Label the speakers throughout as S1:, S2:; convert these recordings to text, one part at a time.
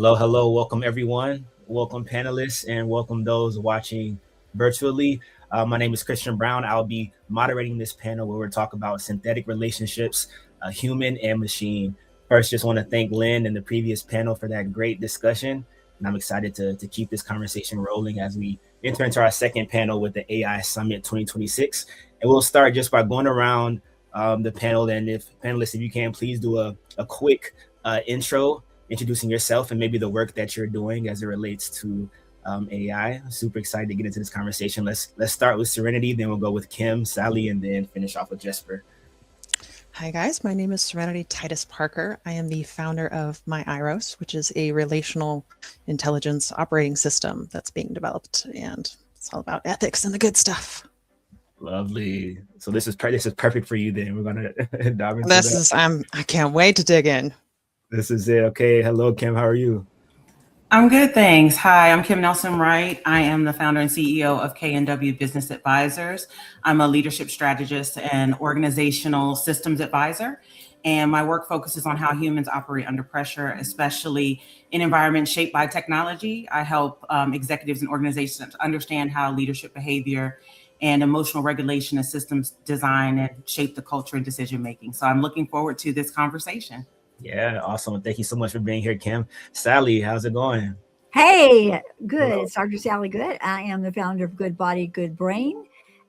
S1: Hello, hello. Welcome, everyone. Welcome, panelists, and welcome those watching virtually. My name is Christian Brown. I'll be moderating this panel where we'll talk about synthetic relationships, human and machine. First, just want to thank Lynn and the previous panel for that great discussion. And I'm excited to keep this conversation rolling as we enter into our second panel with the AI Summit 2026. And we'll start just by going around the panel. And if panelists, if you can, please do a quick intro, introducing yourself and maybe the work that you're doing as it relates to AI. I'm super excited to get into this conversation. Let's start with Serenity, then we'll go with Kim, Sally, and then finish off with Jesper.
S2: Hi guys, my name is Serenity Titus Parker. I am the founder of MyIros, which is a relational intelligence operating system that's being developed, and it's all about ethics and the good stuff.
S1: Lovely. So this is perfect for you. Then we're gonna dive into
S2: this. I can't wait to dig in.
S1: This is it. Okay. Hello, Kim. How are you?
S3: I'm good, thanks. Hi, I'm Kim Nelson-Wright. I am the founder and CEO of K&W Business Advisors. I'm a leadership strategist and organizational systems advisor. And my work focuses on how humans operate under pressure, especially in environments shaped by technology. I help executives and organizations understand how leadership behavior and emotional regulation and systems design and shape the culture and decision-making. So I'm looking forward to this conversation.
S1: Yeah, awesome. Thank you so much for being here, Kim. Sally, how's it going?
S4: Hey, good.
S1: Hello.
S4: It's Dr. Sally Good. I am the founder of Good Body, Good Brain.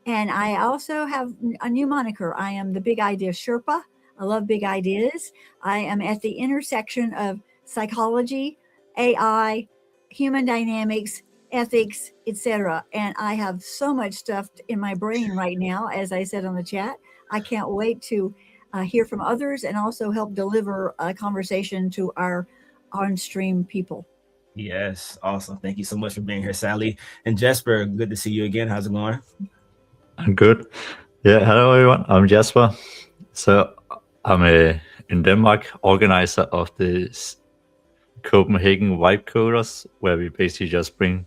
S4: And I also have a new moniker. I am the Big Idea Sherpa. I love big ideas. I am at the intersection of psychology, AI, human dynamics, ethics, etc. And I have so much stuff in my brain right now, as I said on the chat. I can't wait to hear from others and also help deliver a conversation to our on stream people.
S1: Yes, awesome. Thank you so much for being here, Sally. And Jesper, good to see you again. How's it going?
S5: I'm good. Yeah, hello everyone. I'm Jasper. So I'm in Denmark, organizer of this Copenhagen Vibe Coders, where we basically just bring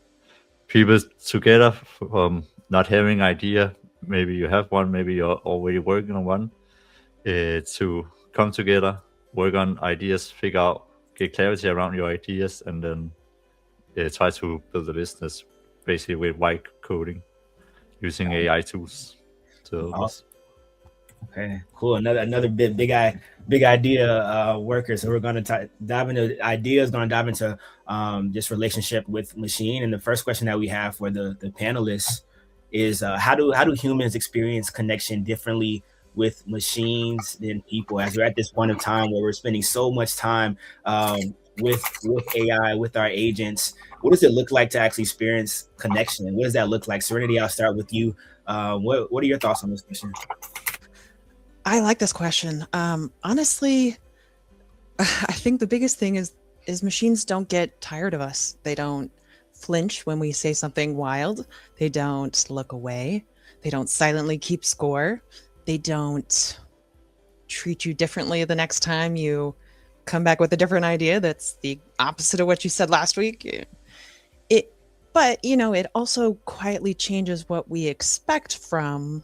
S5: people together from not having idea. Maybe you have one, maybe you're already working on one, to come together, work on ideas, figure out, get clarity around your ideas, and then try to build a business basically with vibe coding using AI tools to help us.
S1: Okay, cool. Another big idea worker. So we're going to dive into ideas. Going to dive into this relationship with machine. And the first question that we have for the panelists is how do humans experience connection differently with machines than people? As we're at this point of time where we're spending so much time with AI, with our agents, what does it look like to actually experience connection? What does that look like? Serenity, I'll start with you. What are your thoughts on this question?
S2: I like this question. Honestly, I think the biggest thing is machines don't get tired of us. They don't flinch when we say something wild. They don't look away. They don't silently keep score. They don't treat you differently the next time you come back with a different idea that's the opposite of what you said last week. But it also quietly changes what we expect from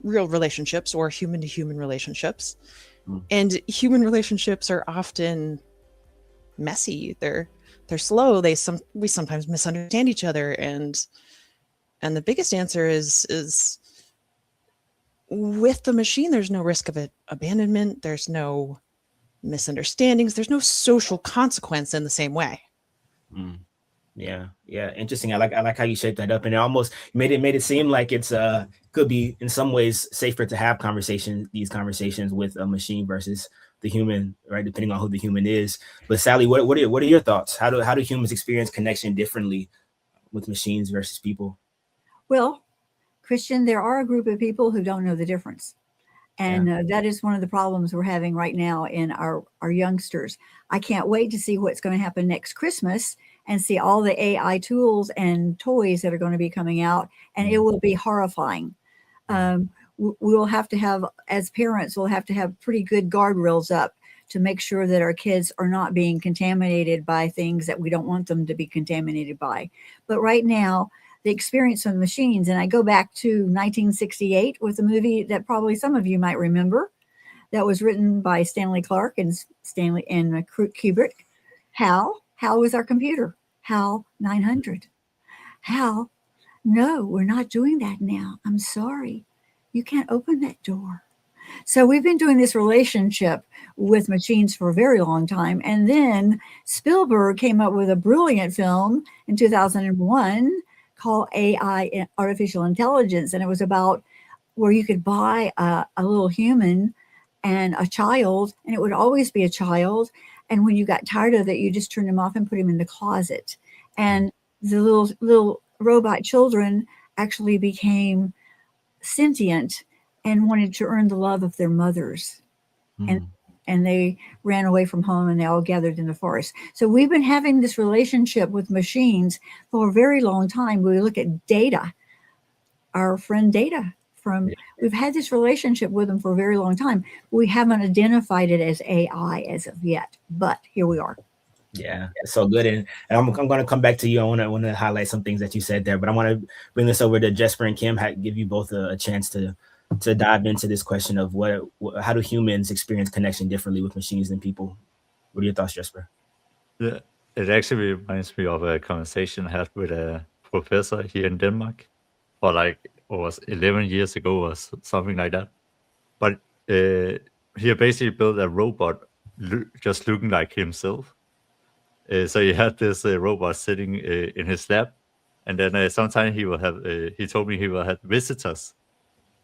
S2: real relationships or human to human relationships. And human relationships are often messy. They're slow. We sometimes misunderstand each other, and the biggest answer is with the machine there's no risk of abandonment, there's no misunderstandings, there's no social consequence in the same way.
S1: Yeah, interesting. I like how you shaped that up, and it almost made it seem like it's could be in some ways safer to have these conversations with a machine versus the human, right? Depending on who the human is. But Sally, what are your thoughts? How do humans experience connection differently with machines versus people?
S4: Well, Christian, there are a group of people who don't know the difference. And that is one of the problems we're having right now in our youngsters. I can't wait to see what's going to happen next Christmas and see all the AI tools and toys that are going to be coming out, and it will be horrifying. We will have to have, as parents, we'll have to have pretty good guardrails up to make sure that our kids are not being contaminated by things that we don't want them to be contaminated by. But right now, the experience of machines, and I go back to 1968 with a movie that probably some of you might remember, that was written by Stanley Clark and Kubrick. Hal was our computer. HAL 900. Hal, no, we're not doing that now. I'm sorry. You can't open that door. So we've been doing this relationship with machines for a very long time. And then Spielberg came up with a brilliant film in 2001 called AI, Artificial Intelligence. And it was about where you could buy a little human and a child, and it would always be a child. And when you got tired of it, you just turned him off and put him in the closet. And the little robot children actually became sentient and wanted to earn the love of their mothers. And they ran away from home and they all gathered in the forest. So we've been having this relationship with machines for a very long time. We look at Data, our friend Data we've had this relationship with them for a very long time. We haven't identified it as AI as of yet, but here we are.
S1: Yeah, it's so good. And I'm going to come back to you. I want to highlight some things that you said there, but I want to bring this over to Jesper and Kim, give you both a chance to dive into this question of how do humans experience connection differently with machines than people? What are your thoughts, Jesper?
S5: Yeah, it actually reminds me of a conversation I had with a professor here in Denmark for like, it was 11 years ago or something like that. But he basically built a robot just looking like himself. So he had this robot sitting in his lab, and then sometimes he will have. He told me he will have visitors.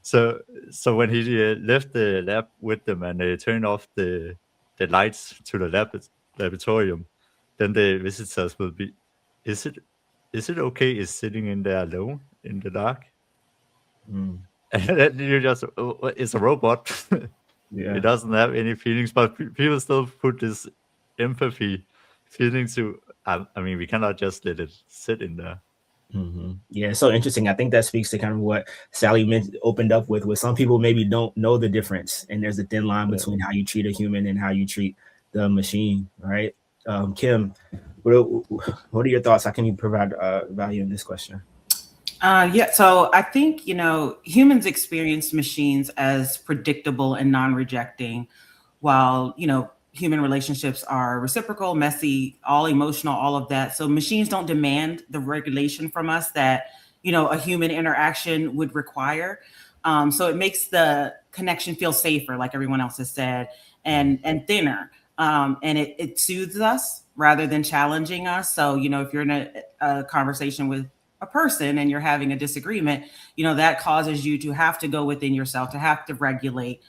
S5: So when he left the lab with them and turned off the lights to the laboratorium, then the visitors will be, is it okay? Is sitting in there alone in the dark?
S1: Mm.
S5: And then you just, it's a robot.
S1: Yeah.
S5: It doesn't have any feelings, but people still put this empathy feeling to. I mean, we cannot just let it sit in there.
S1: Mm-hmm. Yeah, it's so interesting. I think that speaks to kind of what Sally opened up with some people maybe don't know the difference, and there's a thin line between how you treat a human and how you treat the machine, right? Kim, what are your thoughts? How can you provide value in this question?
S3: Yeah, so I think, humans experience machines as predictable and non-rejecting, while, human relationships are reciprocal, messy, all emotional, all of that. So machines don't demand the regulation from us that, a human interaction would require. So it makes the connection feel safer, like everyone else has said, and thinner. And it soothes us rather than challenging us. So, if you're in a conversation with a person and you're having a disagreement, that causes you to have to go within yourself, to have to regulate.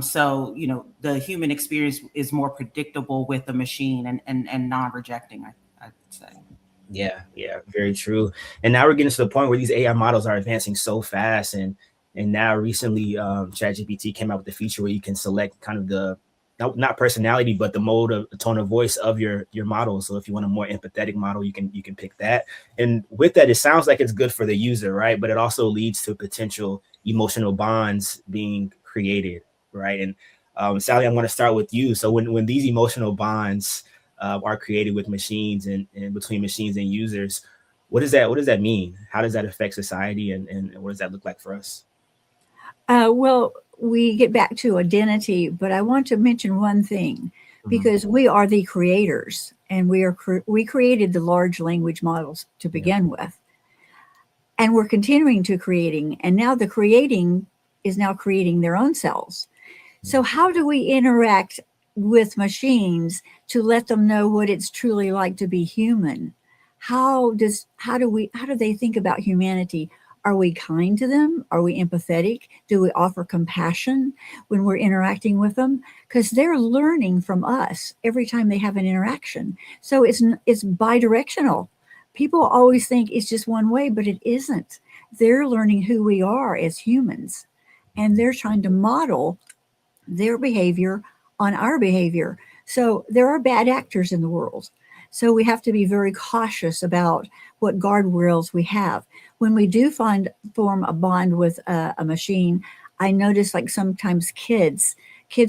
S3: So, the human experience is more predictable with the machine and non-rejecting, I'd say.
S1: Yeah, very true. And now we're getting to the point where these AI models are advancing so fast, and now recently, ChatGPT came out with the feature where you can select kind of the not personality, but the mode of the tone of voice of your model. So if you want a more empathetic model, you can pick that. And with that, it sounds like it's good for the user, right? But it also leads to potential emotional bonds being created, right? And Sally, I'm going to start with you. So when these emotional bonds are created with machines and between machines and users, what does that mean? How does that affect society, and what does that look like for us?
S4: Well, we get back to identity, but I want to mention one thing, because we are the creators, and we created the large language models to begin with, and we're continuing to creating, and now the creating is now creating their own selves. So how do we interact with machines to let them know what it's truly like to be human? How do they think about humanity? Are we kind to them? Are we empathetic? Do we offer compassion when we're interacting with them? Because they're learning from us every time they have an interaction. So it's bidirectional. People always think it's just one way, but it isn't. They're learning who we are as humans, and they're trying to model their behavior on our behavior. So there are bad actors in the world. So we have to be very cautious about what guardrails we have. When we do form a bond with a machine, I notice like sometimes kids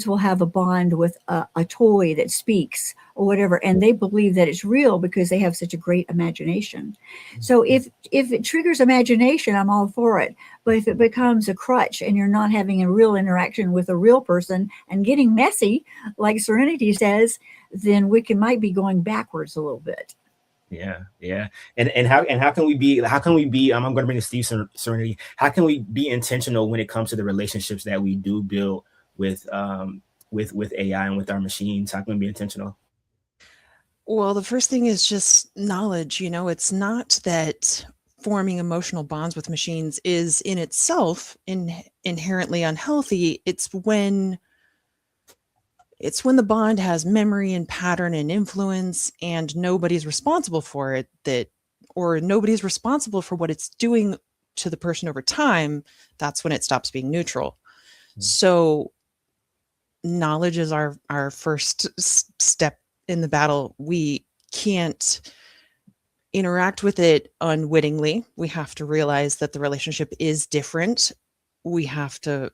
S4: will have a bond with a toy that speaks or whatever, and they believe that it's real because they have such a great imagination. So if it triggers imagination, I'm all for it. But if it becomes a crutch and you're not having a real interaction with a real person and getting messy, like Serenity says, then we might be going backwards a little bit.
S1: Yeah. And how can we be I'm going to bring to Steve Serenity. How can we be intentional when it comes to the relationships that we do build with AI and with our machines? How can we be intentional?
S2: Well, the first thing is just knowledge. It's not that forming emotional bonds with machines is in itself inherently unhealthy. It's when the bond has memory and pattern and influence, and nobody's responsible for it, or nobody's responsible for what it's doing to the person over time. That's when it stops being neutral. So knowledge is our first step in the battle. We can't interact with it unwittingly. We have to realize that the relationship is different. We have to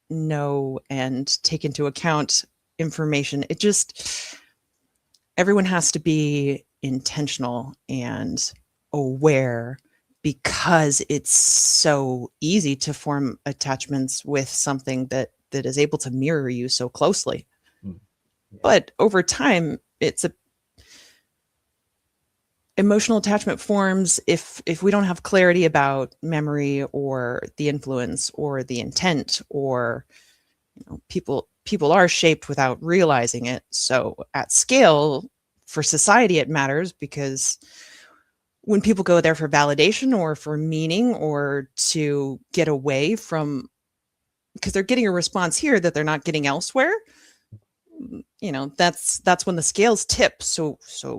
S2: know and take into account information. Everyone has to be intentional and aware, because it's so easy to form attachments with something that is able to mirror you so closely. But over time, emotional attachment forms if we don't have clarity about memory or the influence or the intent, or people are shaped without realizing it. So at scale, for society, it matters because when people go there for validation or for meaning or to get away from, because they're getting a response here that they're not getting elsewhere, that's when the scales tip. So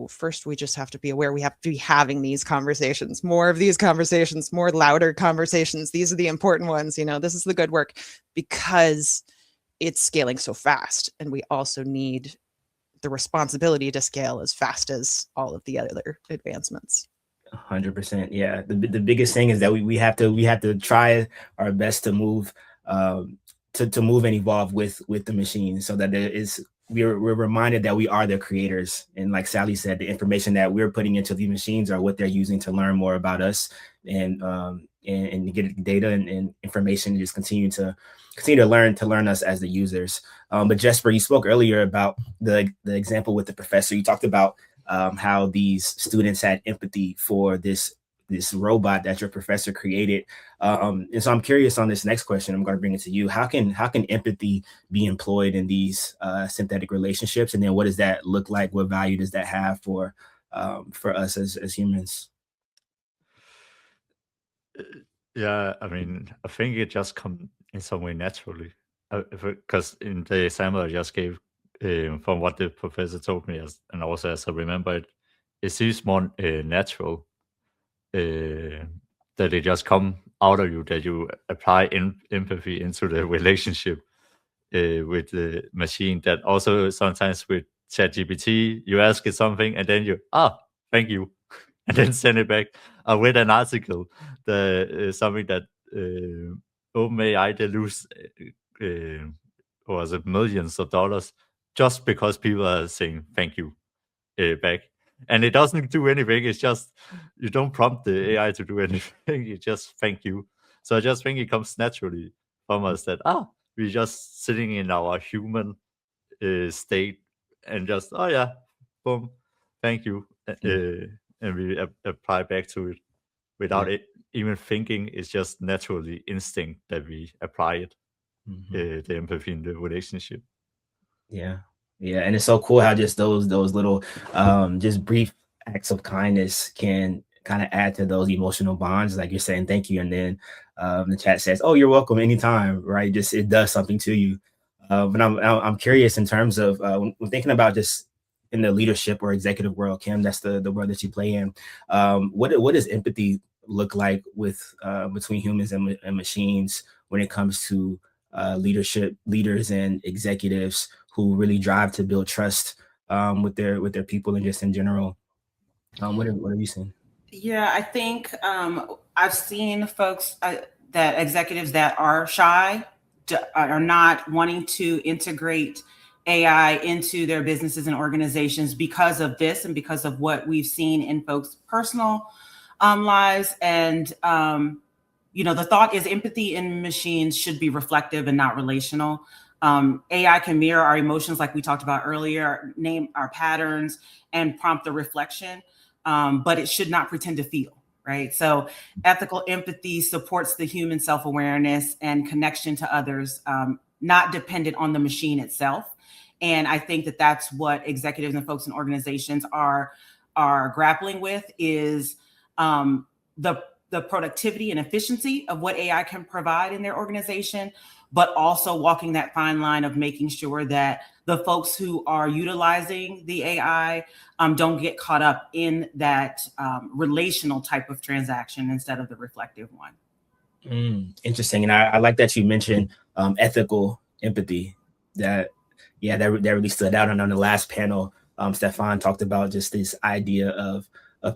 S2: first we just have to be aware we have to be having these conversations, more of these conversations, more louder conversations. These are the important ones. This is the good work, because it's scaling so fast, and we also need the responsibility to scale as fast as all of the other advancements.
S1: 100%. Yeah. The biggest thing is that we have to try our best to move to move and evolve with the machine, so that we're reminded that we are the creators. And like Sally said, the information that we're putting into the machines are what they're using to learn more about us and get data and information, and just continue to learn us as the users. But Jesper, you spoke earlier about the example with the professor. You talked about how these students had empathy for this robot that your professor created. And so I'm curious on this next question. I'm going to bring it to you. How can empathy be employed in these synthetic relationships? And then what does that look like? What value does that have for us as humans?
S5: Yeah, I mean, I think it just comes in some way naturally. Because in the example I just gave, from what the professor told me, and also as I remember it seems more natural that it just come out of you, that you apply empathy into the relationship with the machine. That also sometimes with ChatGPT, you ask it something and then you, thank you, and then send it back. I read an article that something that OpenAI, they lose was it millions of dollars just because people are saying thank you back. And it doesn't do anything. It's just, you don't prompt the AI to do anything. You just thank you. So I just think it comes naturally from us that, we're just sitting in our human state and just, boom, thank you. And we apply back to it without it even thinking. It's just naturally instinct that we apply it, the empathy in the relationship.
S1: Yeah. And it's so cool how just those little just brief acts of kindness can kind of add to those emotional bonds. Like you're saying thank you, and then the chat says, oh, you're welcome anytime, right? Just it does something to you. But I'm curious in terms of when thinking about just in the leadership or executive world. Kim, that's the world that you play in. What does empathy look like with between humans and machines when it comes to leaders and executives who really drive to build trust with their people and just in general? What have you seen?
S3: Yeah, I think I've seen folks that executives that are shy, are not wanting to integrate AI into their businesses and organizations because of this and because of what we've seen in folks' personal lives. And, the thought is empathy in machines should be reflective and not relational. AI can mirror our emotions, like we talked about earlier, name our patterns and prompt the reflection, but it should not pretend to feel, right? So ethical empathy supports the human self-awareness and connection to others, not dependent on the machine itself. And I think that that's what executives and folks in organizations are grappling with, is the productivity and efficiency of what AI can provide in their organization, but also walking that fine line of making sure that the folks who are utilizing the AI don't get caught up in that relational type of transaction instead of the reflective one.
S1: Interesting. And I like that you mentioned ethical empathy. That really stood out. And on the last panel, Stefan talked about just this idea of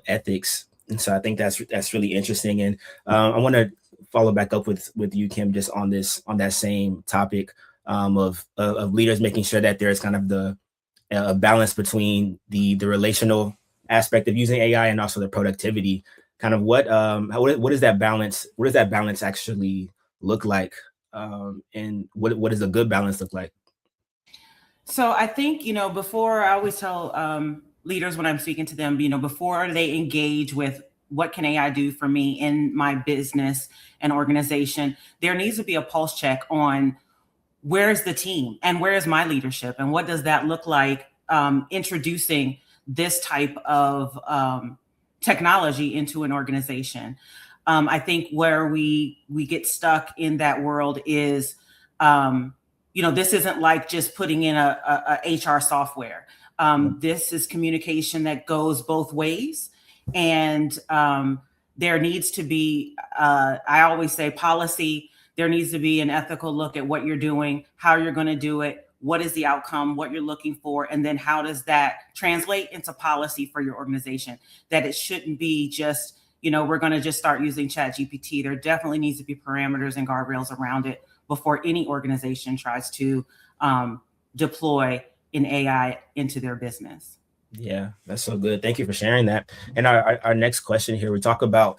S1: ethics. And so I think that's really interesting. And I want to follow back up with you, Kim, just on that same topic of leaders making sure that there's kind of the balance between the relational aspect of using AI and also the productivity. Kind of what does that balance actually look like? And what does a good balance look like?
S3: So I think, before, I always tell leaders when I'm speaking to them, before they engage with what can AI do for me in my business and organization, there needs to be a pulse check on where's the team and where's my leadership and what does that look like, introducing this type of technology into an organization. I think where we get stuck in that world is, this isn't like just putting in a HR software. This is communication that goes both ways. And there needs to be, I always say policy, there needs to be an ethical look at what you're doing, how you're going to do it, what is the outcome, what you're looking for, and then how does that translate into policy for your organization. That it shouldn't be just, we're going to just start using ChatGPT. There definitely needs to be parameters and guardrails around it before any organization tries to deploy an AI into their business.
S1: Yeah, that's so good. Thank you for sharing that. And our next question here, we talked about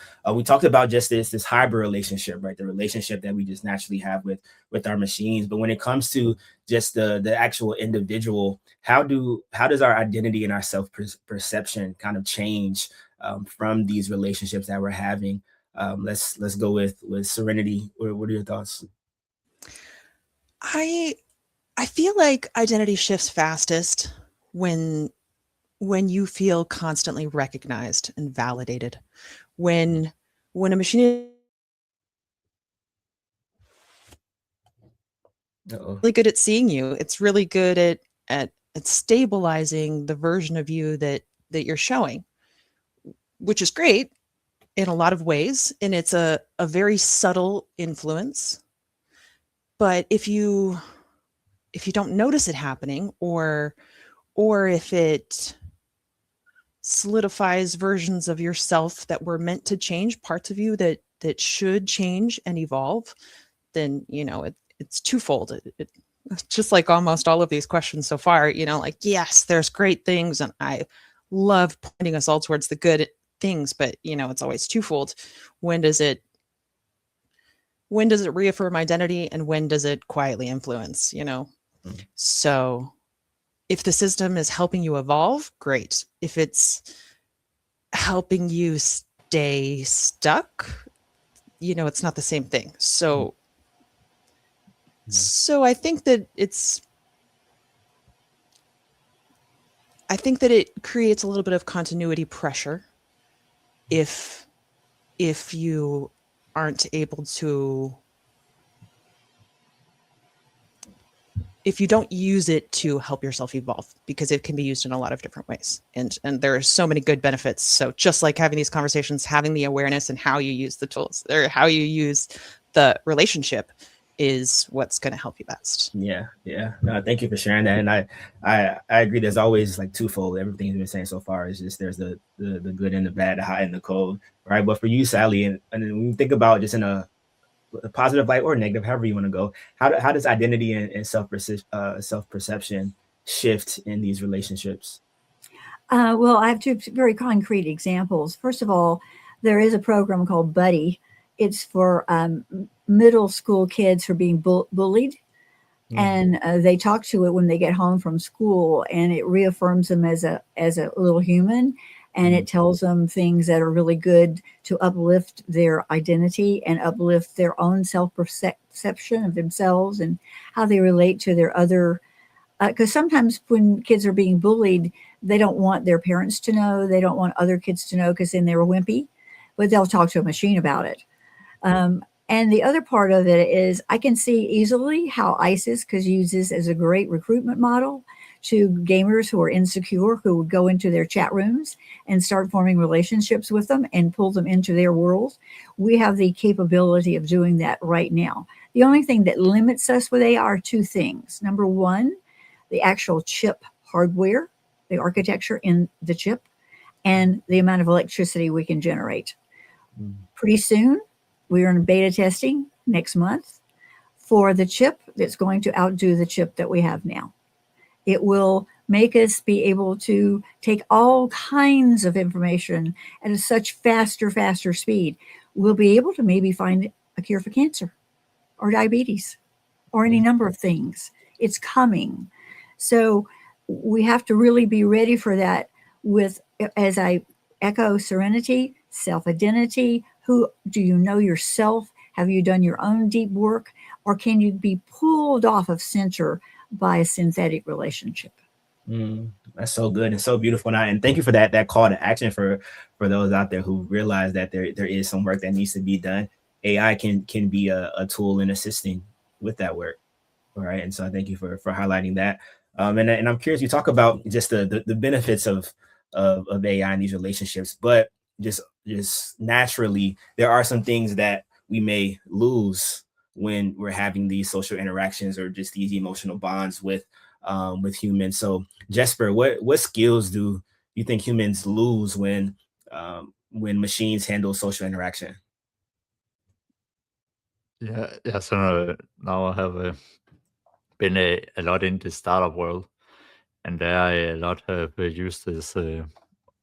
S1: just this hybrid relationship, right? The relationship that we just naturally have with our machines. But when it comes to just the actual individual, how does our identity and our self perception kind of change from these relationships that we're having? Let's go with Serenity. What are your thoughts?
S2: I feel like identity shifts fastest when you feel constantly recognized and validated. When a machine is really good at seeing you, it's really good at stabilizing the version of you that you're showing, which is great in a lot of ways. And it's a very subtle influence. But if you don't notice it happening, or if it solidifies versions of yourself that were meant to change, parts of you that should change and evolve, then it's twofold. It's just like almost all of these questions so far, yes, there's great things, and I love pointing us all towards the good things, but it's always twofold. When does it reaffirm identity, and when does it quietly influence? So if the system is helping you evolve, great. If it's helping you stay stuck, it's not the same thing. So I think that it creates a little bit of continuity pressure if you aren't able to, if you don't use it to help yourself evolve, because it can be used in a lot of different ways. And there are so many good benefits. So just like having these conversations, having the awareness and how you use the tools, or how you use the relationship, is what's going to help you best.
S1: Yeah. No, thank you for sharing that. And I agree. There's always like twofold. Everything you've been saying so far is just, there's the good and the bad, the hot and the cold, right? But for you, Sally, and when you think about just in a positive light or negative, however you want to go, how does identity and self perception shift in these relationships?
S4: Well, I have two very concrete examples. First of all, there is a program called Buddy. It's for middle school kids who are being bullied. And they talk to it when they get home from school, and it reaffirms them as a little human. And it tells them things that are really good to uplift their identity and uplift their own self-perception of themselves and how they relate to their other. Because sometimes when kids are being bullied, they don't want their parents to know. They don't want other kids to know, because then they're wimpy. But they'll talk to a machine about it. And the other part of it is, I can see easily how ISIS could use this as a great recruitment model to gamers who are insecure, who would go into their chat rooms and start forming relationships with them and pull them into their world. We have the capability of doing that right now. The only thing that limits us with AI are two things. Number one, the actual chip hardware, the architecture in the chip, and the amount of electricity we can generate. Pretty soon, we're in beta testing next month for the chip that's going to outdo the chip that we have now. It will make us be able to take all kinds of information at a such faster speed. We'll be able to maybe find a cure for cancer or diabetes or any number of things. It's coming. So we have to really be ready for that with, as I echo Serenity, self-identity. Who do you know yourself? Have you done your own deep work? Or can you be pulled off of center by a synthetic relationship?
S1: That's so good and so beautiful. And thank you for that call to action for those out there who realize that there is some work that needs to be done. AI can be a tool in assisting with that work. All right. And so I thank you for highlighting that. And I'm curious, you talk about just the benefits of AI in these relationships, but just naturally, there are some things that we may lose when we're having these social interactions or just these emotional bonds with humans. So Jesper, what skills do you think humans lose when machines handle social interaction?
S5: Yeah. So now I have been a lot in the startup world, and there a lot have used this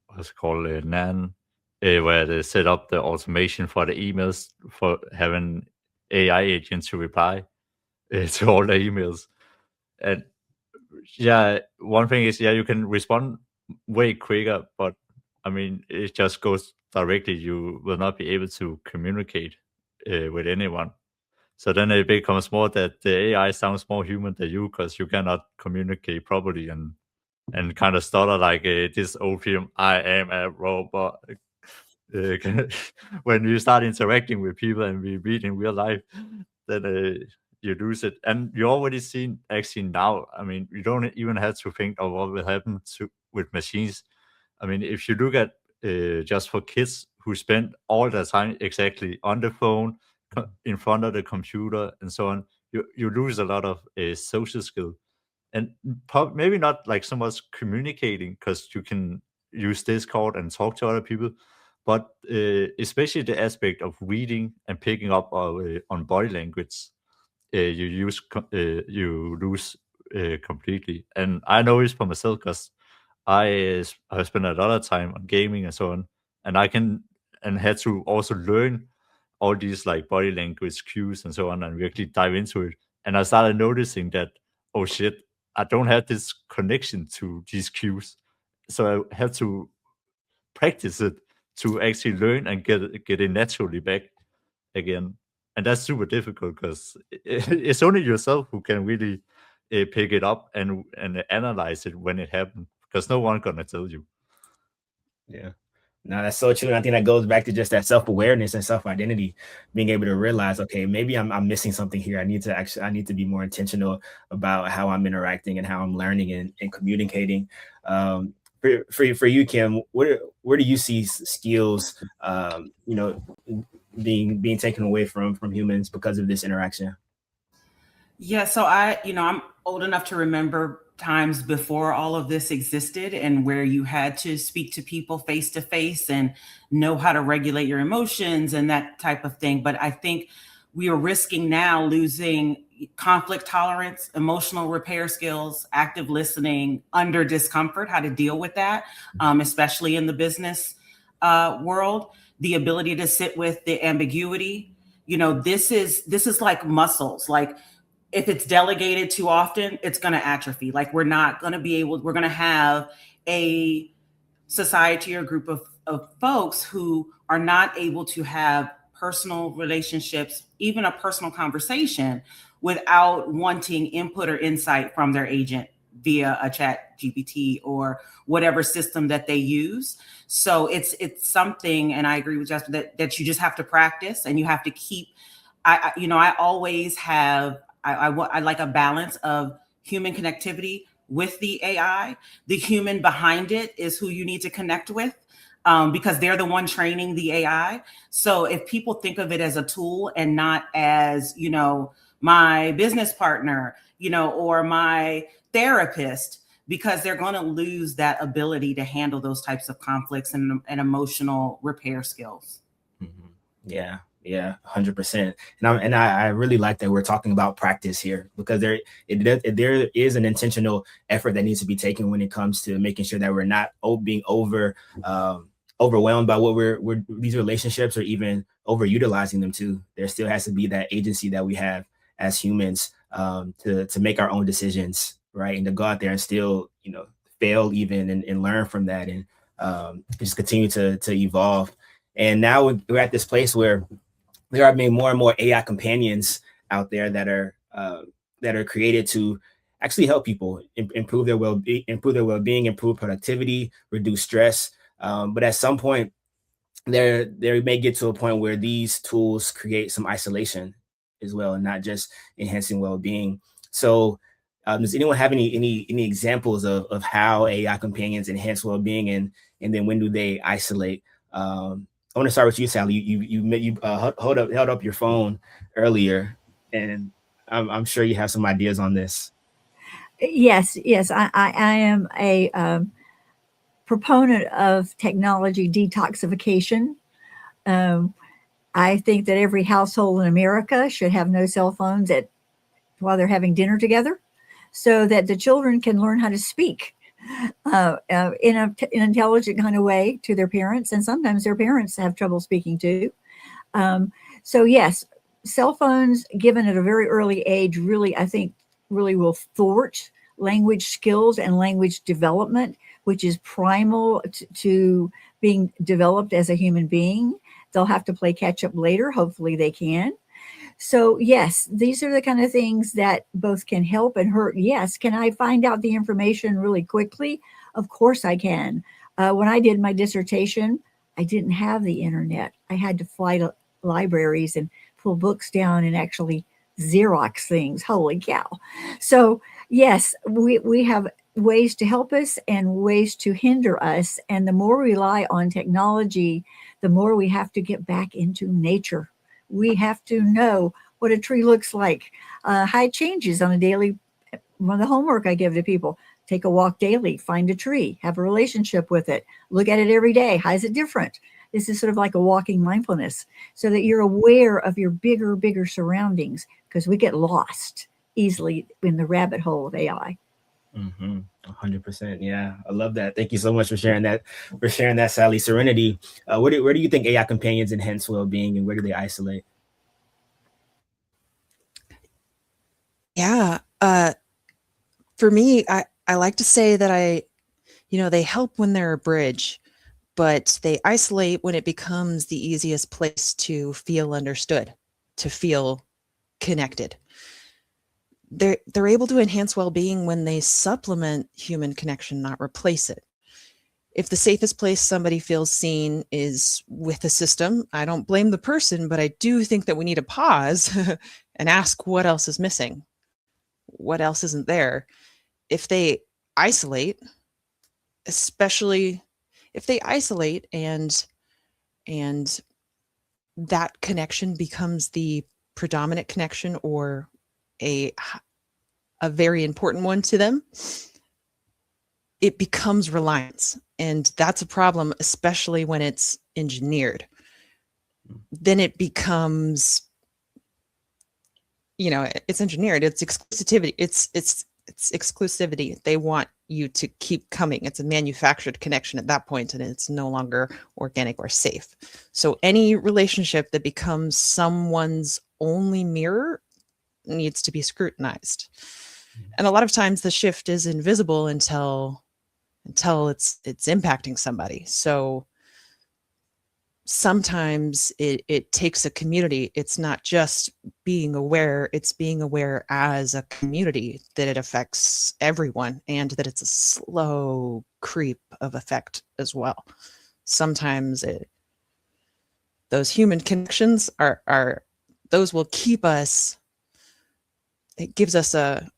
S5: what's called a NAN, where they set up the automation for the emails for having AI agents to reply to all the emails. And yeah, one thing is, yeah, you can respond way quicker, but I mean, it just goes directly. You will not be able to communicate with anyone. So then it becomes more that the AI sounds more human than you because you cannot communicate properly and kind of stutter like this old film, I am a robot. Uh, when you start interacting with people and we meet in real life, then you lose it. And you already seen actually now. I mean, you don't even have to think of what will happen with machines. I mean, if you look at just for kids who spend all their time exactly on the phone, in front of the computer, and so on, you lose a lot of social skill, and maybe not like so much communicating because you can use Discord and talk to other people, but especially the aspect of reading and picking up on body language, you lose completely. And I know it's for myself because I spent a lot of time on gaming and so on, and I can and had to also learn all these like body language cues and so on, and really dive into it. And I started noticing that, oh shit, I don't have this connection to these cues, so I have to practice it to actually learn and get it naturally back again. And that's super difficult because it's only yourself who can really pick it up and analyze it when it happens, because no one gonna tell you.
S1: Yeah. No, that's so true. And I think that goes back to just that self-awareness and self-identity, being able to realize, okay, maybe I'm missing something here. I need to be more intentional about how I'm interacting and how I'm learning and communicating. For you, Kim, where do you see skills, being taken away from humans because of this interaction?
S3: Yeah, so I'm old enough to remember times before all of this existed and where you had to speak to people face to face and know how to regulate your emotions and that type of thing. But I think we are risking now losing conflict tolerance, emotional repair skills, active listening under discomfort, how to deal with that, especially in the business world, the ability to sit with the ambiguity. This is like muscles. Like, if it's delegated too often, it's going to atrophy. Like, we're going to have a society or group of folks who are not able to have personal relationships, even a personal conversation, without wanting input or insight from their agent via a chat GPT or whatever system that they use. So it's something, and I agree with Jasper, that you just have to practice and you have to keep. I always have. I like a balance of human connectivity with the AI. The human behind it is who you need to connect with, because they're the one training the AI. So if people think of it as a tool and not as, my business partner, or my therapist, because they're going to lose that ability to handle those types of conflicts and emotional repair skills.
S1: Mm-hmm. Yeah, 100%. And I really like that we're talking about practice here, because there is an intentional effort that needs to be taken when it comes to making sure that we're not being overwhelmed by what we're these relationships, or even overutilizing them too. There still has to be that agency that we have as humans, to make our own decisions, right? And to go out there and still, fail even and learn from that, and just continue to evolve. And now we're at this place where there are being more and more AI companions out there that are created to actually help people improve their well-being, improve productivity, reduce stress. But at some point, there may get to a point where these tools create some isolation as well, and not just enhancing well-being. So does anyone have any examples of how AI companions enhance well-being, and then when do they isolate? I want to start with you, Sally. You held up your phone earlier, and I'm sure you have some ideas on this.
S4: Yes, I am a proponent of technology detoxification. I think that every household in America should have no cell phones while they're having dinner together, so that the children can learn how to speak in an intelligent kind of way to their parents. And sometimes their parents have trouble speaking too. So yes, cell phones given at a very early age really, I think, really will thwart language skills and language development, which is primal to being developed as a human being. They'll have to play catch up later. Hopefully they can. So yes, these are the kind of things that both can help and hurt. Yes. Can I find out the information really quickly? Of course I can. When I did my dissertation, I didn't have the internet. I had to fly to libraries and pull books down and actually Xerox things. Holy cow. So yes, we have ways to help us and ways to hinder us. And the more we rely on technology, the more we have to get back into nature. We have to know what a tree looks like. High changes on a daily, one of the homework I give to people. Take a walk daily, find a tree, have a relationship with it, look at it every day. How is it different? This is sort of like a walking mindfulness, so that you're aware of your bigger surroundings, because we get lost easily in the rabbit hole of AI.
S1: 100%. Yeah, I love that. Thank you so much for sharing that. Sally. Serenity, where do you think AI companions enhance well-being, and where do they isolate?
S2: Yeah, for me, I like to say that they help when they're a bridge, but they isolate when it becomes the easiest place to feel understood, to feel connected. They're able to enhance well-being when they supplement human connection, not replace it. If the safest place somebody feels seen is with a system, I don't blame the person, but I do think that we need to pause and ask what else is missing, what else isn't there. If they isolate, especially if they isolate and that connection becomes the predominant connection, or a very important one to them, it becomes reliance. And that's a problem, especially when it's engineered. Then it becomes, it's engineered, it's exclusivity. It's exclusivity. They want you to keep coming. It's a manufactured connection at that point, and it's no longer organic or safe. So any relationship that becomes someone's only mirror needs to be scrutinized. And a lot of times the shift is invisible until it's impacting somebody. So sometimes it takes a community. It's not just being aware, it's being aware as a community that it affects everyone, and that it's a slow creep of effect as well. Sometimes those human connections are those will keep us. It gives us a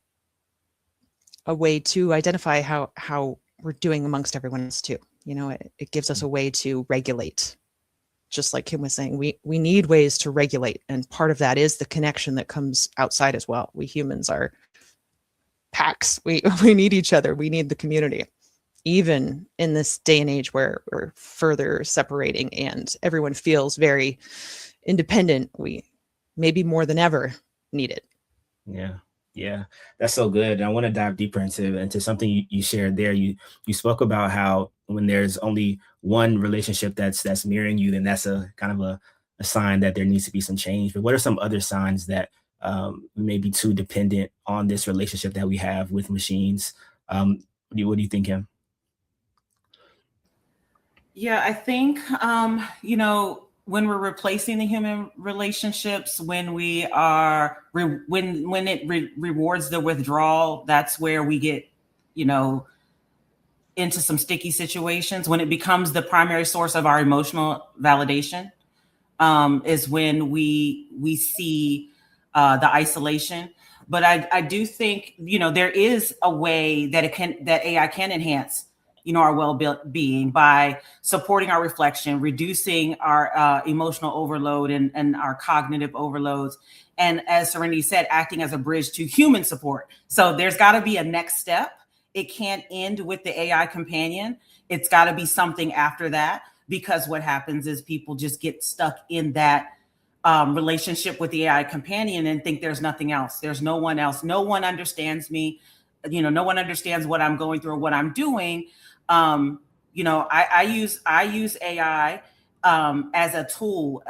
S2: way to identify how we're doing amongst everyone else too. It gives us a way to regulate. Just like Kim was saying, we need ways to regulate. And part of that is the connection that comes outside as well. We humans are packs. We need each other. We need the community. Even in this day and age where we're further separating and everyone feels very independent, we maybe more than ever need it.
S1: Yeah, that's so good. And I want to dive deeper into something you shared there. You spoke about how when there's only one relationship that's mirroring you, then that's a kind of a sign that there needs to be some change. But what are some other signs that we may be too dependent on this relationship that we have with machines? What do you think, Kim?
S3: Yeah, I think, when we're replacing the human relationships, when we are when it rewards the withdrawal, that's where we get, into some sticky situations. When it becomes the primary source of our emotional validation, is when we see the isolation. But I do think, there is a way that AI can enhance, our well-being by supporting our reflection, reducing our emotional overload and our cognitive overloads. And as Serenity said, acting as a bridge to human support. So there's got to be a next step. It can't end with the AI companion. It's got to be something after that, because what happens is people just get stuck in that relationship with the AI companion and think there's nothing else. There's no one else. No one understands me. No one understands what I'm going through or what I'm doing. I use AI as a tool,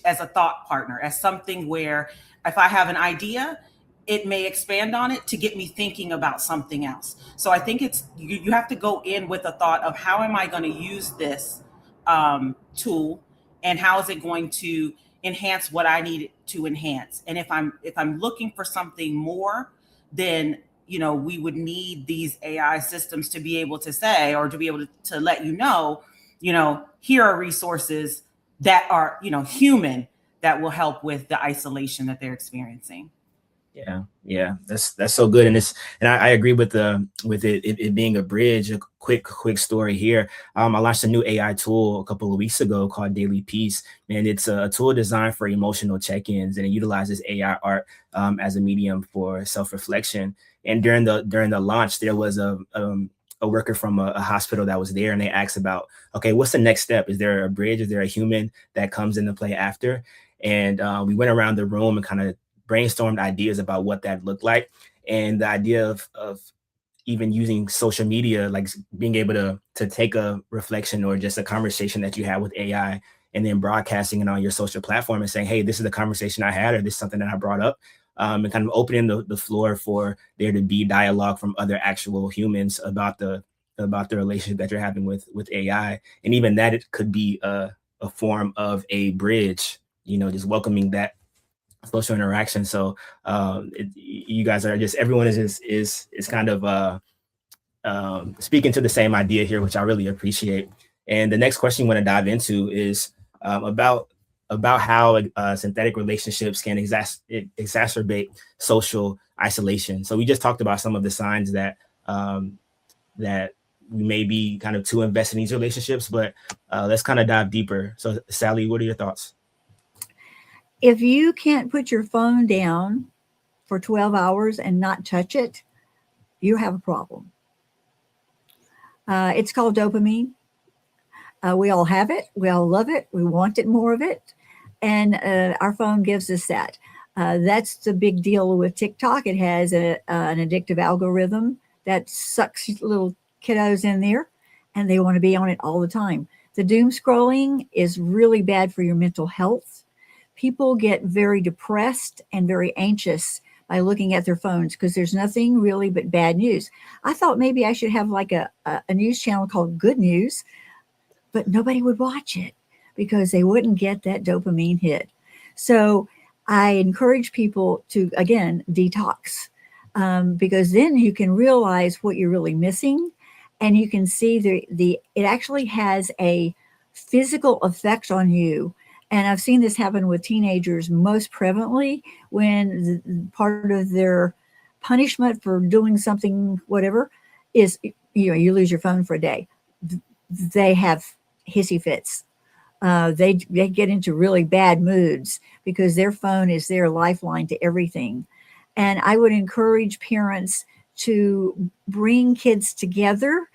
S3: as a thought partner, as something where if I have an idea, it may expand on it to get me thinking about something else. So I think you have to go in with a thought of, how am I going to use this tool, and how is it going to enhance what I need it to enhance? And if I'm looking for something more, then we would need these AI systems to be able to say, or to be able to let here are resources that are human, that will help with the isolation that they're experiencing.
S1: Yeah, that's so good, and I agree with it being a bridge. A quick story here. I launched a new AI tool a couple of weeks ago called Daily Peace, and it's a tool designed for emotional check-ins, and it utilizes AI art as a medium for self-reflection. And during the launch, there was a worker from a hospital that was there, and they asked about, okay, what's the next step? Is there a bridge? Is there a human that comes into play after? And we went around the room and kind of brainstormed ideas about what that looked like, and the idea of even using social media, like being able to take a reflection or just a conversation that you had with AI, and then broadcasting it on your social platform and saying, hey, this is the conversation I had, or this is something that I brought up, and kind of opening the floor for there to be dialogue from other actual humans about the relationship that you're having with AI. And even that, it could be a form of a bridge, just welcoming that social interaction. So you guys are just, everyone is kind of speaking to the same idea here, which I really appreciate. And the next question you want to dive into is about how synthetic relationships can exacerbate social isolation. So we just talked about some of the signs that that we may be kind of too invested in these relationships, but let's kind of dive deeper. So Sally, what are your thoughts?
S4: If you can't put your phone down for 12 hours and not touch it, you have a problem. It's called dopamine. We all have it. We all love it. We want it, more of it. And our phone gives us that. That's the big deal with TikTok. It has an addictive algorithm that sucks little kiddos in there, and they want to be on it all the time. The doom scrolling is really bad for your mental health. People get very depressed and very anxious by looking at their phones because there's nothing really but bad news. I thought maybe I should have like a news channel called Good News, but nobody would watch it because they wouldn't get that dopamine hit. So I encourage people to, again, detox, because then you can realize what you're really missing, and you can see it actually has a physical effect on you. And I've seen this happen with teenagers most prevalently, when part of their punishment for doing something, whatever, is, you lose your phone for a day. They have hissy fits. They get into really bad moods because their phone is their lifeline to everything. And I would encourage parents to bring kids together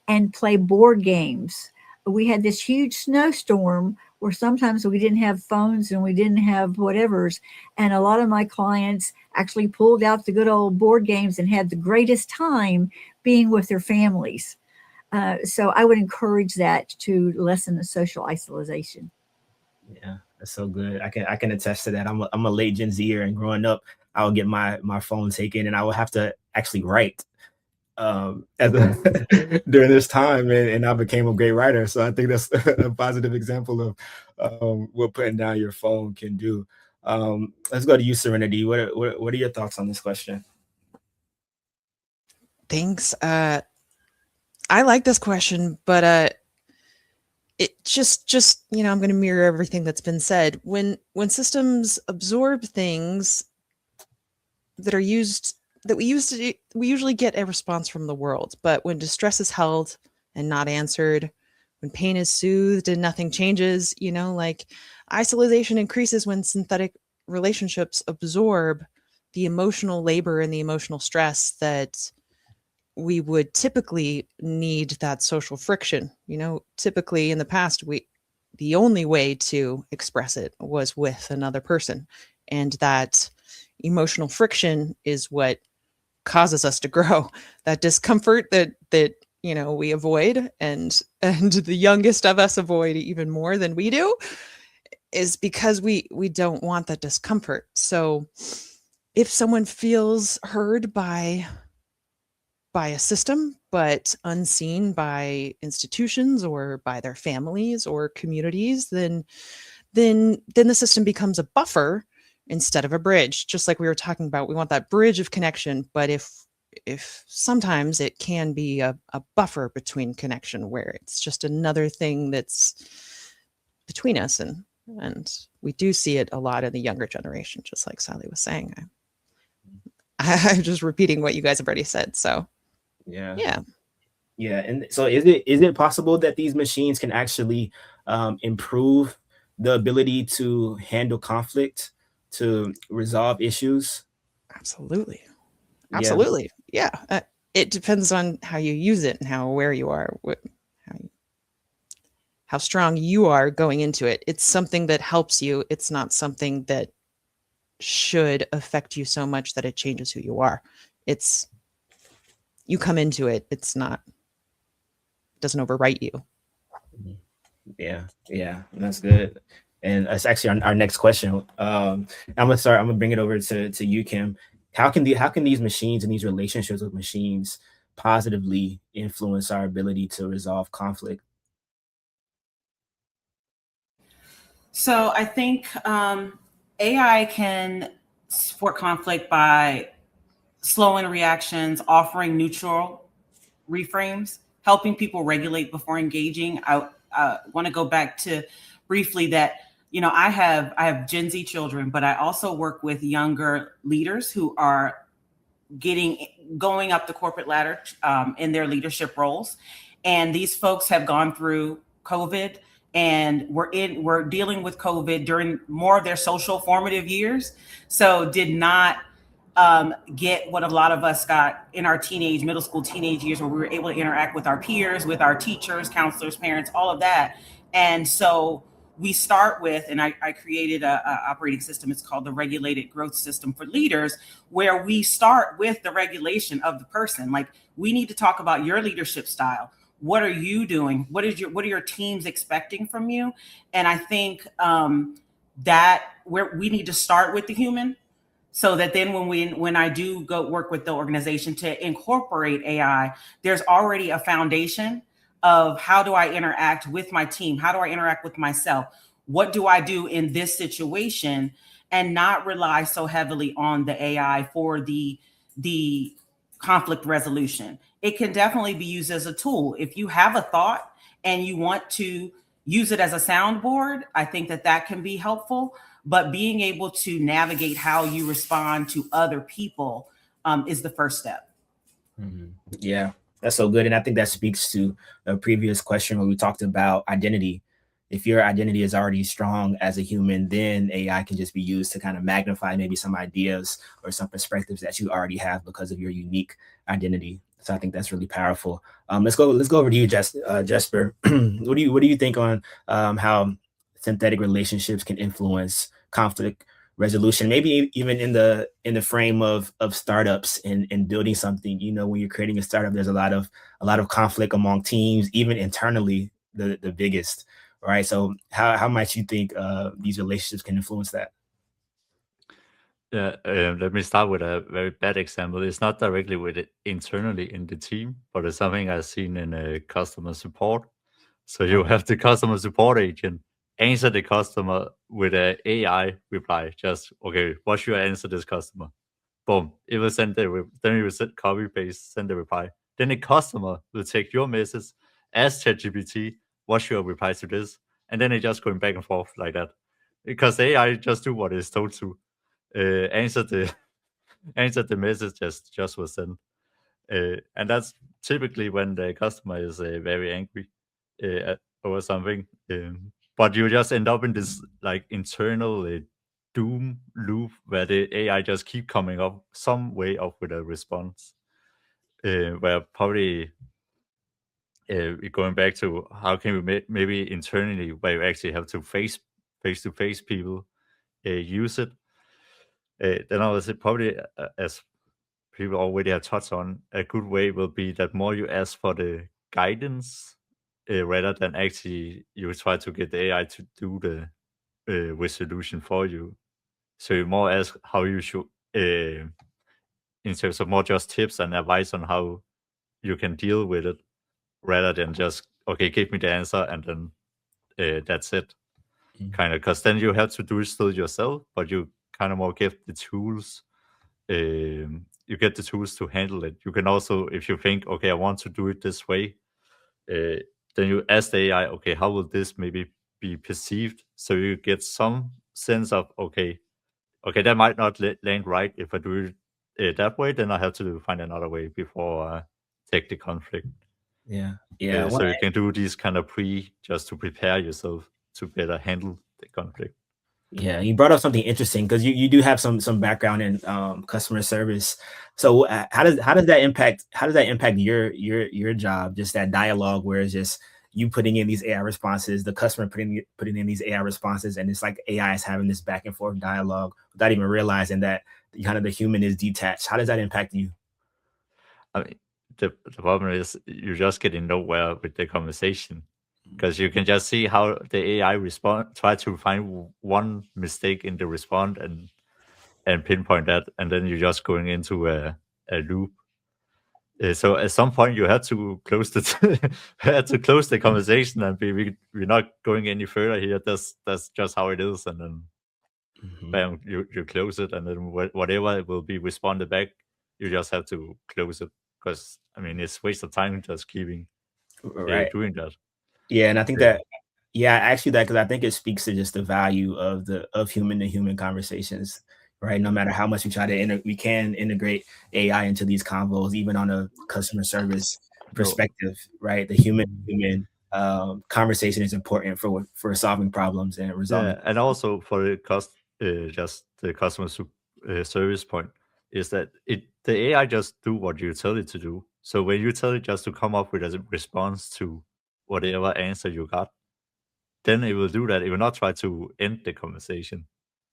S4: and play board games. We had this huge snowstorm where sometimes we didn't have phones and we didn't have whatevers. And a lot of my clients actually pulled out the good old board games and had the greatest time being with their families. So I would encourage that to lessen the social isolation.
S1: Yeah, that's so good. I can attest to that. I'm a late Gen Zer, and growing up, I would get my phone taken, and I would have to actually write during this time, and I became a great writer. So I think that's a positive example of what putting down your phone can do. Let's go to you, Serenity. What are your thoughts on this question?
S2: Thanks. I like this question, but it just I'm going to mirror everything that's been said. When systems absorb things that are used that we usually get a response from the world, but when distress is held and not answered, when pain is soothed and nothing changes, like isolation increases when synthetic relationships absorb the emotional labor and the emotional stress that we would typically need that social friction. Typically in the past, the only way to express it was with another person. And that emotional friction is what causes us to grow. That discomfort that we avoid, and the youngest of us avoid even more than we do, is because we don't want that discomfort. So if someone feels heard by a system, but unseen by institutions or by their families or communities, then the system becomes a buffer instead of a bridge. Just like we were talking about, we want that bridge of connection, but if sometimes it can be a buffer between connection, where it's just another thing that's between us, and we do see it a lot in the younger generation, just like Sally was saying. I'm just repeating what you guys have already said. So
S1: yeah. And so is it possible that these machines can actually improve the ability to handle conflict, to resolve issues?
S2: Absolutely.
S1: Yeah.
S2: Yeah. It depends on how you use it and how aware you are, how strong you are going into it. It's something that helps you. It's not something that should affect you so much that it changes who you are. It's, you come into it. It's not, doesn't overwrite you.
S1: Yeah, that's good. And that's actually our next question. I'm gonna bring it over to you, Kim. How can these machines and these relationships with machines positively influence our ability to resolve conflict?
S3: So I think AI can support conflict by slowing reactions, offering neutral reframes, helping people regulate before engaging. I want to go back to briefly that, I have Gen Z children, but I also work with younger leaders who are going up the corporate ladder in their leadership roles. And these folks have gone through COVID, and we're dealing with COVID during more of their social formative years. So did not get what a lot of us got in our middle school, teenage years, where we were able to interact with our peers, with our teachers, counselors, parents, all of that. And so we start with, and I created a operating system. It's called the Regulated Growth System for Leaders, where we start with the regulation of the person. Like, we need to talk about your leadership style. What are you doing? What are your teams expecting from you? And I think that we need to start with the human, so that then when I do go work with the organization to incorporate AI, there's already a foundation of how do I interact with my team? How do I interact with myself? What do I do in this situation? And not rely so heavily on the AI for the conflict resolution. It can definitely be used as a tool. If you have a thought and you want to use it as a soundboard, I think that can be helpful. But being able to navigate how you respond to other people is the first step.
S1: Mm-hmm. Yeah, that's so good. And I think that speaks to a previous question where we talked about identity. If your identity is already strong as a human, then AI can just be used to kind of magnify maybe some ideas or some perspectives that you already have because of your unique identity. So I think that's really powerful. Let's go over to you, Jesper. What do you think on how synthetic relationships can influence conflict resolution, maybe even in the frame of startups and building something? When you're creating a startup, there's a lot of conflict among teams, even internally, the biggest, right? So how might you think these relationships can influence that?
S5: Yeah, let me start with a very bad example. It's not directly with it internally in the team, but it's something I've seen in customer support. So you have the customer support agent answer the customer with a AI reply. Just okay, what should I answer this customer? Boom, it will send then you will set copy paste, send the reply. Then the customer will take your message, ask ChatGPT, what should I reply to this? And then it just going back and forth like that. Because the AI just do what it's told to. Answer the answer the message just was sent. And that's typically when the customer is very angry over something. But you just end up in this like internal doom loop where the AI just keep coming up some way up with a response. Where probably going back to how can we maybe internally where you actually have to face to face people use it. Then I would say probably as people already have touched on, a good way will be that more you ask for the guidance rather than actually you try to get the AI to do the resolution for you. So you more ask how you should, in terms of more just tips and advice on how you can deal with it, rather than just okay, give me the answer and then that's it. Kind of, because then you have to do it still yourself, but you kind of more give the tools. You get the tools to handle it. You can also, if you think, okay, I want to do it this way, then you ask the AI, okay, how will this maybe be perceived? So you get some sense of, okay, that might not land right if I do it that way. Then I have to find another way before I take the conflict.
S1: Yeah. Yeah.
S5: So you can do these kind of just to prepare yourself to better handle the conflict.
S1: Yeah, you brought up something interesting because you do have some background in customer service. So how does that impact your job? Just that dialogue where it's just you putting in these AI responses, the customer putting in these AI responses, and it's like AI is having this back and forth dialogue without even realizing that kind of the human is detached. How does that impact you?
S5: I mean, the problem is you're just getting nowhere with the conversation because you can just see how the AI try to find one mistake in the response and pinpoint that, and then you're just going into a loop. So at some point you had to close the conversation and we're not going any further here. That's just how it is, and then bam, you close it, and then whatever will be responded back, you just have to close it because I mean it's waste of time just keeping
S1: Right.
S5: doing that.
S1: Yeah, and I think that yeah, actually that because I think it speaks to just the value of human to human conversations, right? No matter how much we try to we can integrate AI into these convos, even on a customer service perspective, right? The human human conversation is important for solving problems and resolving.
S5: Yeah, and also for the just the customer service point is that the AI just do what you tell it to do. So when you tell it just to come up with a response to whatever answer you got, then it will do that. It will not try to end the conversation.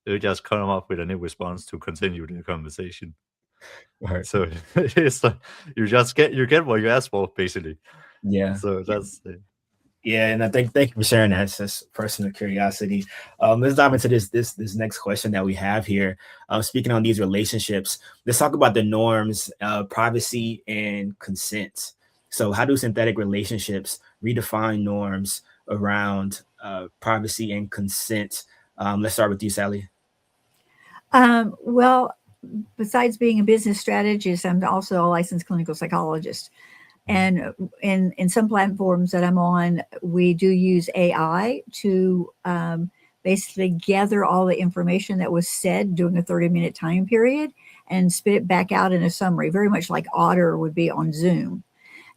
S5: It will just come up with a new response to continue the conversation.
S1: Right.
S5: So it's you get what you ask for, basically.
S1: Yeah.
S5: So that's
S1: Yeah, and I thank you for sharing that. It's just personal curiosity. Let's dive into this next question that we have here. Speaking on these relationships, let's talk about the norms, privacy, and consent. So, how do synthetic relationships redefine norms around privacy and consent? Let's start with you, Sally.
S4: Well, besides being a business strategist, I'm also a licensed clinical psychologist. And in some platforms that I'm on, we do use AI to basically gather all the information that was said during a 30-minute time period and spit it back out in a summary, very much like Otter would be on Zoom.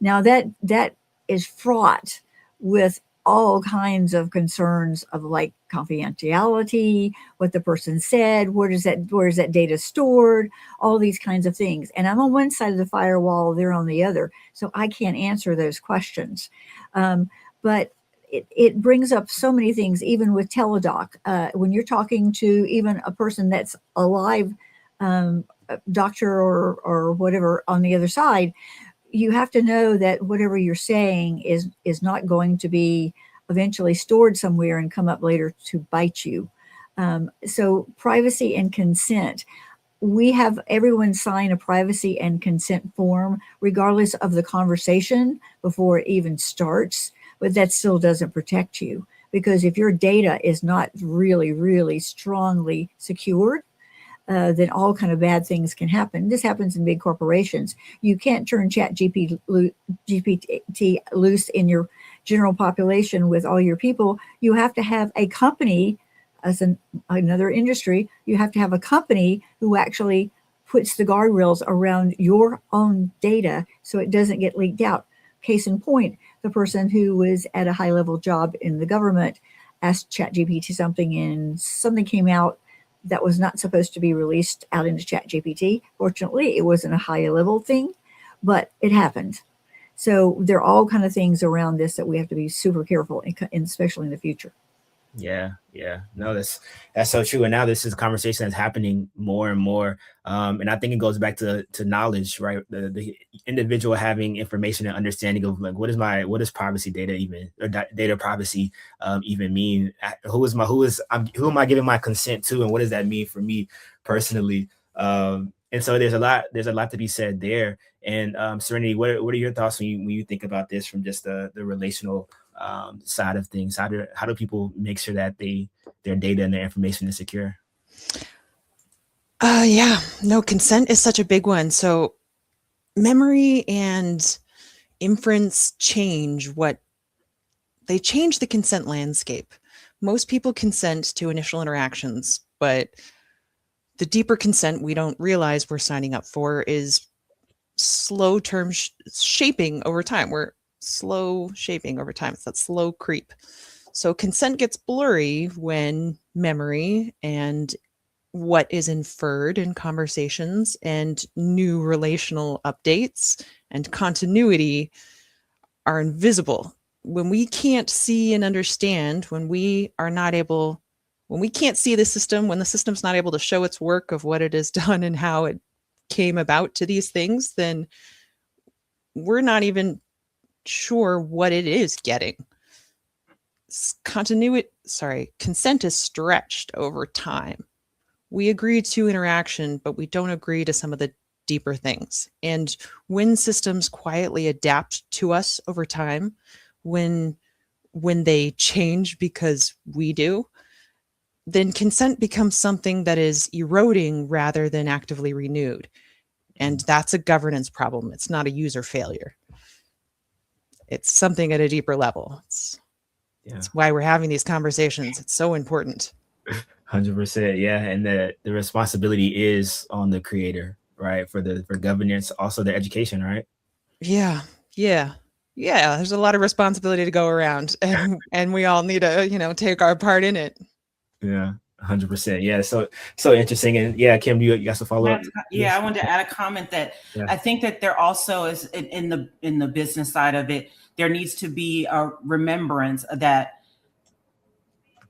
S4: Now that is fraught with all kinds of concerns of like confidentiality, what the person said, where is that data stored, all these kinds of things. And I'm on one side of the firewall, they're on the other, so I can't answer those questions. But it brings up so many things, even with teledoc. When you're talking to even a person that's a live doctor or whatever on the other side, you have to know that whatever you're saying is not going to be eventually stored somewhere and come up later to bite you. So privacy and consent. we have everyone sign a privacy and consent form, regardless of the conversation before it even starts. But that still doesn't protect you, because if your data is not really, really strongly secured, then all kind of bad things can happen. This happens in big corporations. You can't turn GPT loose in your general population with all your people. You have to have a company, as another industry, you have to have a company who actually puts the guardrails around your own data so it doesn't get leaked out. Case in point, the person who was at a high-level job in the government asked ChatGPT something, and something came out that was not supposed to be released out into ChatGPT. Fortunately, it wasn't a high-level thing, but it happened. So there are all kind of things around this that we have to be super careful, especially in the future.
S1: Yeah, no, that's so true. And now this is a conversation that's happening more and more, and I think it goes back to knowledge, right? The individual having information and understanding of like what is privacy data even, or data privacy even mean? Who am I giving my consent to, and what does that mean for me personally? And so there's a lot to be said there. And Serenity, what are your thoughts when you think about this from just the relational side of things? How do people make sure that their data and their information is secure?
S2: Consent is such a big one. So memory and inference change the consent landscape. Most people consent to initial interactions, but the deeper consent we don't realize we're signing up for is slow term shaping over time. We're slow shaping over time. It's that slow creep. So consent gets blurry when memory and what is inferred in conversations and new relational updates and continuity are invisible. When we can't see and understand, when we can't see the system, when the system's not able to show its work of what it has done and how it came about to these things, then we're not even sure what it is getting. Consent is stretched over time. We agree to interaction, but we don't agree to some of the deeper things. And when systems quietly adapt to us over time, when they change because we do, then consent becomes something that is eroding rather than actively renewed. And that's a governance problem. It's not a user failure. It's something at a deeper level. It's why we're having these conversations. It's so important.
S1: 100%. Yeah. And the responsibility is on the creator, right? For governance, also the education, right?
S2: Yeah. There's a lot of responsibility to go around, and we all need to, take our part in it.
S1: Yeah. 100%. Yeah. So interesting. And yeah, Kim, you got to follow up?
S3: Yeah, I wanted to add a comment that I think that there also is in the business side of it, there needs to be a remembrance that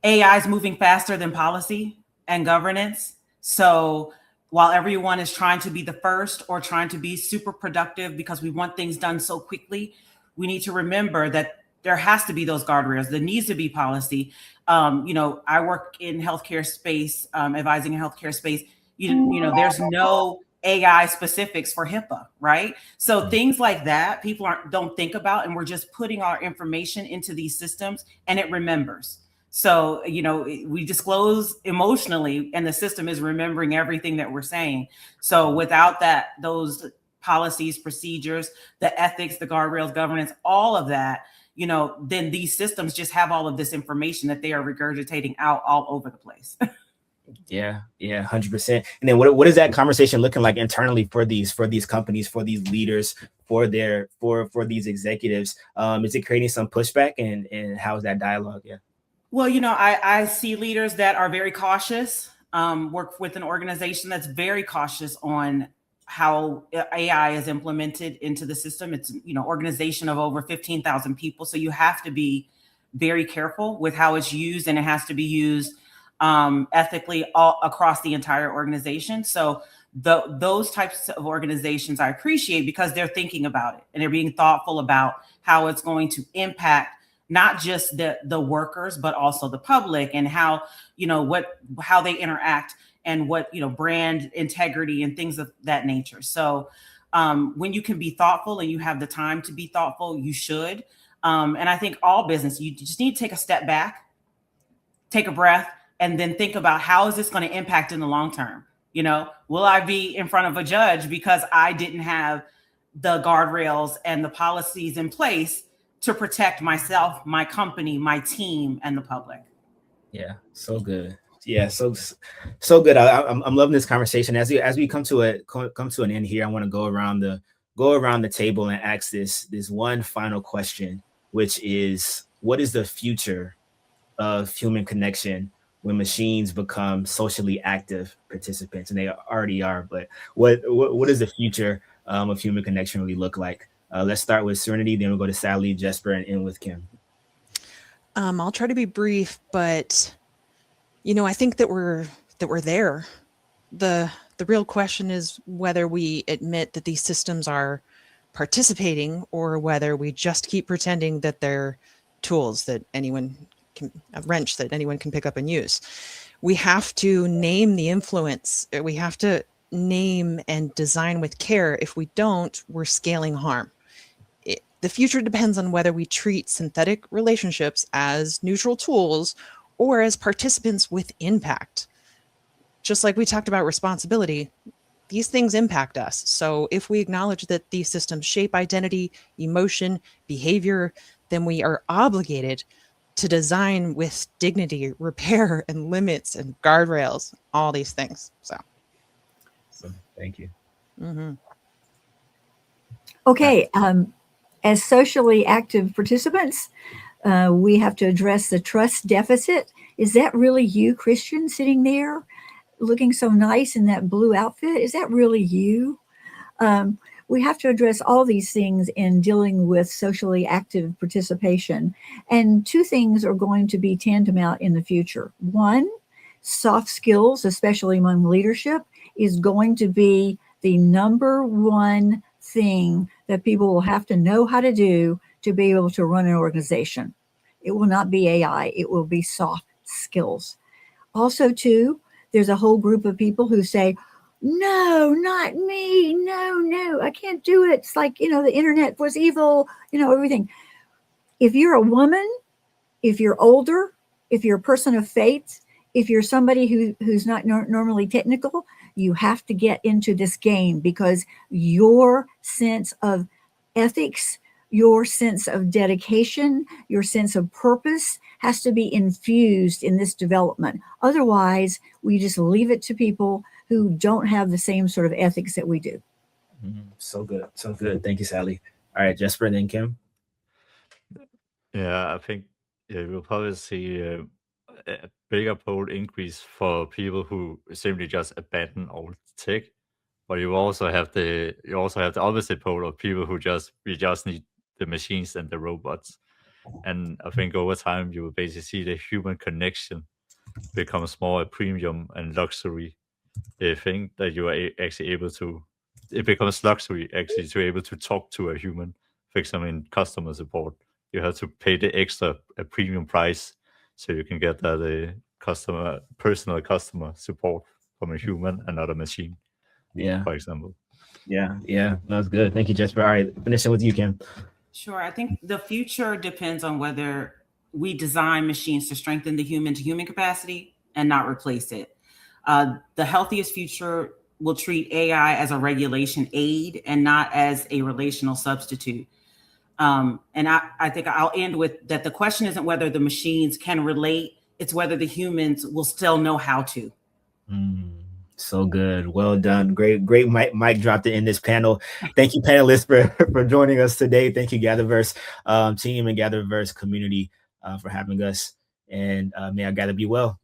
S3: AI is moving faster than policy and governance. So while everyone is trying to be the first or trying to be super productive because we want things done so quickly, we need to remember that there has to be those guardrails. There needs to be policy. I work in healthcare space, advising in healthcare space. There's no AI specifics for HIPAA, right? So things like that, people don't think about, and we're just putting our information into these systems, and it remembers. So, we disclose emotionally, and the system is remembering everything that we're saying. So without those policies, procedures, the ethics, the guardrails, governance, all of that, then these systems just have all of this information that they are regurgitating out all over the place.
S1: Yeah, 100%. And then what is that conversation looking like internally for these companies, for these leaders, for these executives? Is it creating some pushback, and how is that dialogue? Yeah.
S3: Well, I see leaders that are very cautious, work with an organization that's very cautious on how AI is implemented into the system. It's, organization of over 15,000 people. So you have to be very careful with how it's used, and it has to be used ethically all across the entire organization. So those types of organizations I appreciate because they're thinking about it and they're being thoughtful about how it's going to impact not just the workers, but also the public, and how they interact and what, brand integrity and things of that nature. So when you can be thoughtful and you have the time to be thoughtful, you should. And I think all business, you just need to take a step back, take a breath, and then think about how is this going to impact in the long term? Will I be in front of a judge because I didn't have the guardrails and the policies in place to protect myself, my company, my team, and the public?
S1: Yeah, so good. Yeah, so good. I'm loving this conversation. As we come to an end here, I want to go around the table and ask this one final question, which is, what is the future of human connection when machines become socially active participants? And they already are, but what does the future of human connection really look like? Let's start with Serenity, then we'll go to Sally, Jesper, and end with Kim.
S2: I'll try to be brief, but I think that we're there. The real question is whether we admit that these systems are participating or whether we just keep pretending that they're tools that a wrench that anyone can pick up and use. We have to name the influence. We have to name and design with care. If we don't, we're scaling harm. The future depends on whether we treat synthetic relationships as neutral tools or as participants with impact. Just like we talked about responsibility, these things impact us. So if we acknowledge that these systems shape identity, emotion, behavior, then we are obligated to design with dignity, repair, and limits and guardrails, all these things. So
S1: thank you.
S2: Mm-hmm.
S4: Okay. As socially active participants, we have to address the trust deficit. Is that really you, Christian, sitting there looking so nice in that blue outfit? Is that really you? We have to address all these things in dealing with socially active participation. And two things are going to be tantamount in the future. One, soft skills, especially among leadership, is going to be the number one thing that people will have to know how to do to be able to run an organization. It will not be AI, it will be soft skills. Also, too, there's a whole group of people who say, no, not me. No, I can't do it. It's like, the internet was evil, everything. If you're a woman, if you're older, if you're a person of faith, if you're somebody who's not normally technical, you have to get into this game, because your sense of ethics, your sense of dedication, your sense of purpose has to be infused in this development. Otherwise, we just leave it to people who don't have the same sort of ethics that we do.
S1: So good. Thank you, Sally. All right, Jesper, and then Kim.
S5: Yeah, I think we'll probably see a bigger poll increase for people who simply just abandon old tech. But you also have the opposite pole of people who we just need the machines and the robots. And I think over time you will basically see the human connection becomes more a premium and luxury thing that you are actually able to. It becomes luxury actually to be able to talk to a human. For example, in customer support, you have to pay the extra a premium price so you can get that personal customer support from a human and not a machine.
S1: Yeah.
S5: For example.
S1: Yeah. That's good. Thank you, Jesper. All right, finishing with you, Kim.
S3: Sure. I think the future depends on whether we design machines to strengthen the human-to-human capacity and not replace it. The healthiest future will treat AI as a regulation aid and not as a relational substitute. And I think I'll end with that. The question isn't whether the machines can relate, it's whether the humans will still know how to.
S1: So good. Well done. Great mic drop to end this panel. Thank you, panelists, for joining us today. Thank you, GatherVerse team and GatherVerse community for having us. And may our Gather be well.